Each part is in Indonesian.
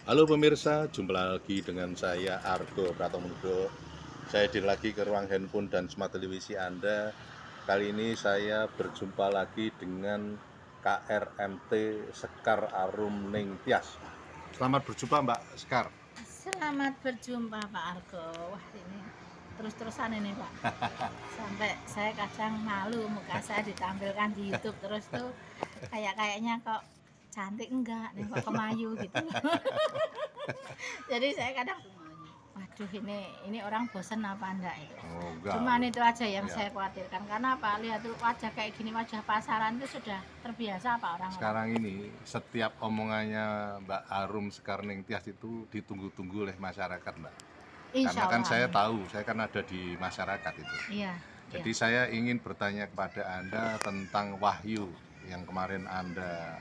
Halo pemirsa, jumpa lagi dengan saya Argo Pratomundo. Saya hadir lagi ke ruang handphone dan smart televisi Anda. Kali ini saya berjumpa lagi dengan KRMT Sekar Arum Ning Tias. Selamat berjumpa Mbak Sekar. Selamat berjumpa Pak Argo. Wah ini terus-terusan ini Pak. Sampai saya kadang malu muka saya ditampilkan di YouTube terus tuh kayaknya kok cantik enggak nih kok kemayu gitu. Jadi saya kadang waduh ini orang bosen apa enggak itu. Oh, enggak. Cuman itu aja yang Ya. saya khawatirkan karena apa? Lihat tuh wajah kayak gini, wajah pasaran itu sudah terbiasa Pak orang. Sekarang ini setiap omongannya Mbak Arum Sekar Ning Tias itu ditunggu-tunggu oleh masyarakat, Mbak. Karena Insya kan Allah. saya tahu, saya kan ada di masyarakat itu. Iya. Jadi saya ingin bertanya kepada Anda tentang wahyu yang kemarin Anda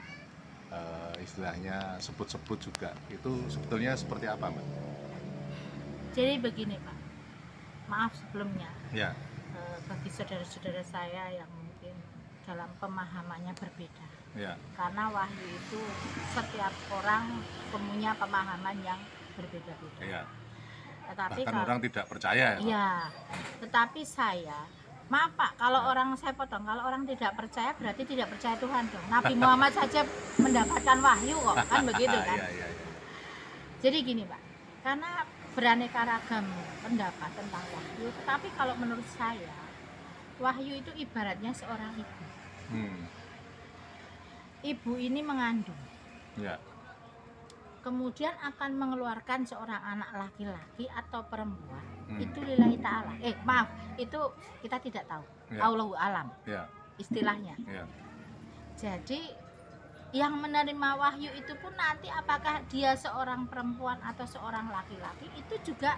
istilahnya sebut-sebut juga. Itu sebetulnya seperti apa, Mbak? Jadi begini Pak, maaf sebelumnya Ya, bagi saudara-saudara saya yang mungkin dalam pemahamannya berbeda. ya, Karena wahyu itu setiap orang punya pemahaman yang berbeda-beda. ya. Tetapi Bahkan kalau orang tidak percaya ya, Pak? iya, tetapi saya maaf Pak, kalau orang saya potong, kalau orang tidak percaya berarti tidak percaya Tuhan dong. Nabi Muhammad saja mendapatkan wahyu kok, kan begitu kan? Iya, iya, iya. Jadi gini Pak, karena beraneka ragam pendapat tentang wahyu, tetapi kalau menurut saya wahyu itu ibaratnya seorang ibu. Hmm, Ibu ini mengandung, ya, kemudian akan mengeluarkan seorang anak laki-laki atau perempuan. Hmm. Itu lillahi ta'ala. Maaf, itu kita tidak tahu. Ya. Allahu alam ya, istilahnya. ya, Jadi yang menerima wahyu itu pun nanti apakah dia seorang perempuan atau seorang laki-laki itu juga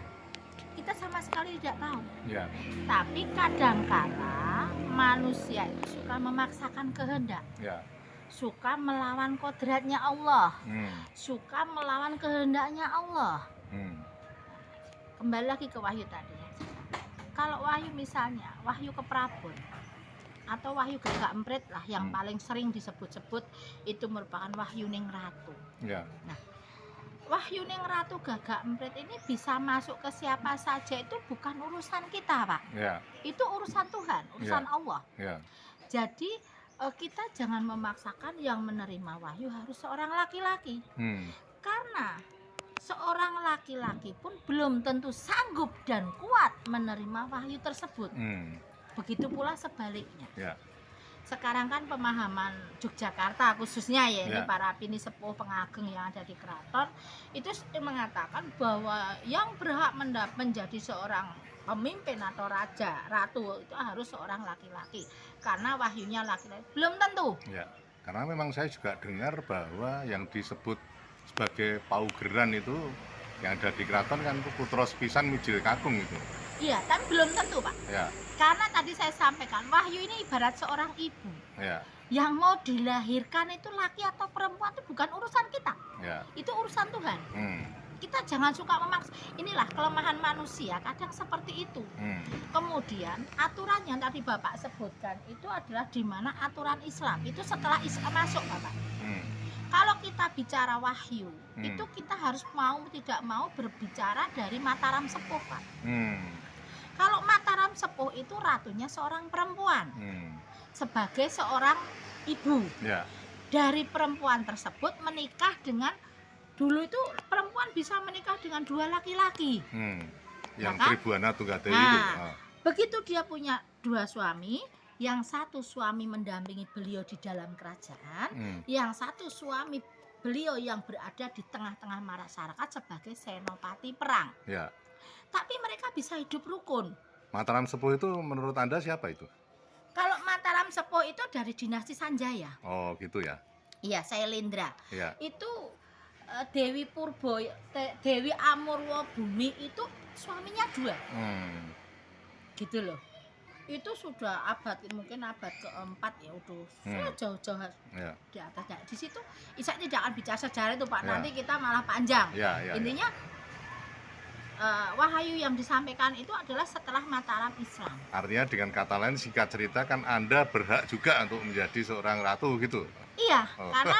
kita sama sekali tidak tahu. ya, Tapi kadangkala manusia itu suka memaksakan kehendak, ya. suka melawan kodratnya Allah, Hmm, suka melawan kehendaknya Allah. hmm, Kembali lagi ke wahyu tadi. Kalau wahyu misalnya wahyu ke Prabon atau wahyu Gagak Emprit lah yang paling sering disebut-sebut, itu merupakan wahyu ning ratu. ya, Wahyu ning ratu Gagak Emprit ini bisa masuk ke siapa saja, itu bukan urusan kita Pak, ya, itu urusan Tuhan, urusan Allah. ya, Jadi kita jangan memaksakan yang menerima wahyu harus seorang laki-laki, hmm, karena seorang laki-laki pun belum tentu sanggup dan kuat menerima wahyu tersebut. Begitu pula sebaliknya. ya, Sekarang kan pemahaman Yogyakarta khususnya ya, ini Ya. para pini sepuh pengageng yang ada di keraton itu mengatakan bahwa yang berhak menjadi seorang pemimpin atau raja, ratu itu harus seorang laki-laki, karena wahyunya laki-laki. Belum tentu. ya. Karena memang saya juga dengar bahwa yang disebut sebagai paugeran itu yang ada di keraton kan putra sepisan mijil kakung itu. Iya, tapi belum tentu Pak. Ya, Karena tadi saya sampaikan, wahyu ini ibarat seorang ibu. ya, Yang mau dilahirkan itu laki atau perempuan itu bukan urusan kita. ya. Itu urusan Tuhan. Hmm, Kita jangan suka memaksa. Inilah kelemahan manusia, kadang seperti itu. hmm, Kemudian aturan yang tadi Bapak sebutkan itu adalah di mana aturan Islam. Itu setelah Islam masuk Bapak. hmm, Kalau kita bicara wahyu, Hmm. itu kita harus mau tidak mau berbicara dari Mataram Sepuh Pak. hmm, Kalau Mataram Sepuh itu ratunya seorang perempuan, hmm. sebagai seorang ibu. Ya, Dari perempuan tersebut menikah dengan, dulu itu perempuan bisa menikah dengan dua laki-laki. Yang Maka- Tribhuwana Tunggadewi Nah. itu. Begitu dia punya dua suami, yang satu suami mendampingi beliau di dalam kerajaan, Hmm, yang satu suami beliau yang berada di tengah-tengah masyarakat sebagai senopati perang. ya. Tapi mereka bisa hidup rukun. Mataram Sepuh itu menurut Anda siapa itu? Kalau Mataram Sepuh itu dari dinasti Sanjaya. Oh, gitu ya. Iya, Sailendra. Ya, Itu Dewi Purbo, Dewi Amurwa Bumi itu suaminya dua, hmm, gitu loh. Itu sudah mungkin abad keempat ya, udah jauh-jauh ya, di atasnya. Di situ Isa tidak akan bicara sejarah itu Pak, Ya. nanti kita malah panjang. ya, ya. Intinya wahyu yang disampaikan itu adalah setelah Mataram Islam. Artinya dengan kata lain singkat cerita kan Anda berhak juga untuk menjadi seorang ratu gitu. Iya, Oh. karena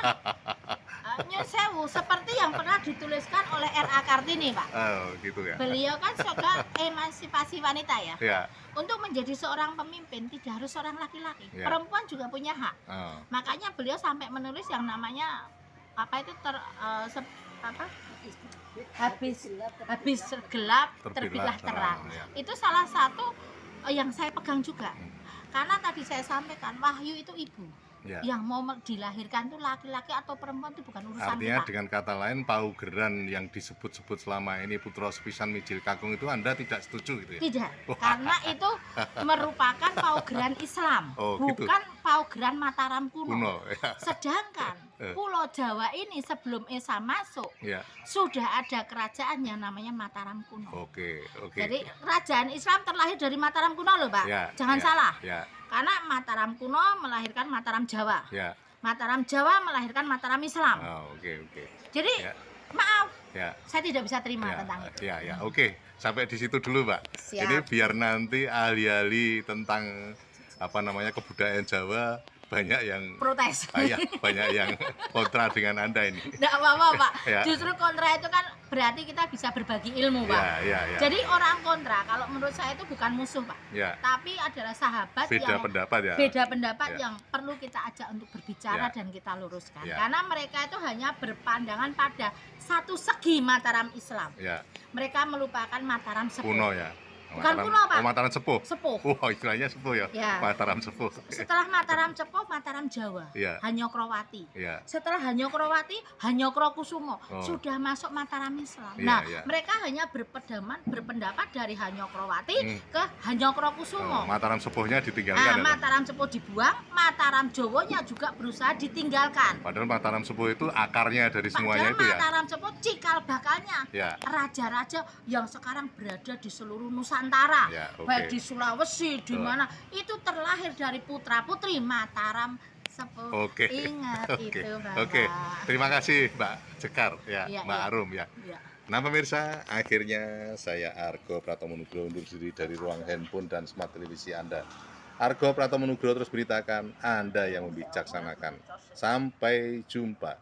Nyun sewu seperti yang pernah dituliskan oleh R.A. Kartini, Pak. Oh, gitu ya. Beliau kan suka emansipasi wanita ya. Ya. Untuk menjadi seorang pemimpin tidak harus seorang laki-laki. Ya. Perempuan juga punya hak. Oh, Makanya beliau sampai menulis yang namanya apa itu habis gelap terbitlah terang. ya. Itu salah satu yang saya pegang juga. Hmm. Karena tadi saya sampaikan wahyu itu ibu. Ya. Yang mau dilahirkan itu laki-laki atau perempuan itu bukan urusan Artinya kita. dengan kata lain paugeran yang disebut-sebut selama ini putra sepisan mijil kakung itu Anda tidak setuju gitu ya? Tidak, karena itu merupakan paugeran Islam, Oh, gitu. bukan paugeran Mataram kuno. Kuno ya. Sedangkan Pulau Jawa ini sebelum Islam masuk Ya. sudah ada kerajaan yang namanya Mataram kuno. Oke. Jadi kerajaan Islam terlahir dari Mataram kuno loh, Pak. Ya, Jangan ya, salah. Ya. Karena Mataram kuno melahirkan Mataram Jawa. Ya. Mataram Jawa melahirkan Mataram Islam. Oh, oke. Jadi Ya. maaf, Ya. saya tidak bisa terima Ya, tentang itu. ya. Oke, sampai di situ dulu, Pak. Siap. Ini biar nanti ahli-ahli tentang kebudayaan Jawa banyak yang Protes. banyak yang kontra dengan Anda ini. Tidak apa-apa, Pak. Ya. Justru kontra itu kan berarti kita bisa berbagi ilmu, Pak. Ya. Jadi orang kontra kalau menurut saya itu bukan musuh, Pak. Ya. Tapi adalah sahabat Beda yang pendapat ya. beda pendapat Ya. yang perlu kita ajak untuk berbicara Ya. dan kita luruskan. Ya. Karena mereka itu hanya berpandangan pada satu segi Mataram Islam. Ya. Mereka melupakan Mataram sepuh. Kuno ya. Bukan kuno, Pak. Mataram sepuh. Sepuh. Istilahnya sepuh ya. Ya. Mataram sepuh. Setelah Mataram sepuh, Mataram Jawa. Ya. Hanyokrowati. Ya. Setelah Hanyokrowati, Hanyokrokusumo Oh. sudah masuk Mataram Islam. Iya, Nah, iya. mereka hanya berpendapat dari Hanyokrowati Hmm. ke Hanyokrokusumo. Mataram sepuhnya Nah, ditinggalkan ya. Mataram sepuh dibuang, Mataram Jawonya juga berusaha ditinggalkan. Padahal Mataram sepuh itu akarnya dari semuanya Padahal itu ya. Mataram sepuh cikal bakalnya Ya. raja-raja yang sekarang berada di seluruh Nusantara, Ya, oke. baik di Sulawesi, di Betul. mana itu terlahir dari putra-putri Mataram sepuh. Oke. Ingat Oke. itu, Bapak. Oke. Terima kasih, Mbak Jekar ya, Iya, Mbak iya. Arum ya. Ya. Nah pemirsa, akhirnya saya Argo Pratomo Nugroho undur diri dari ruang handphone dan smart televisi Anda. Argo Pratomo Nugroho terus beritakan, Anda yang membijaksanakan. Sampai jumpa.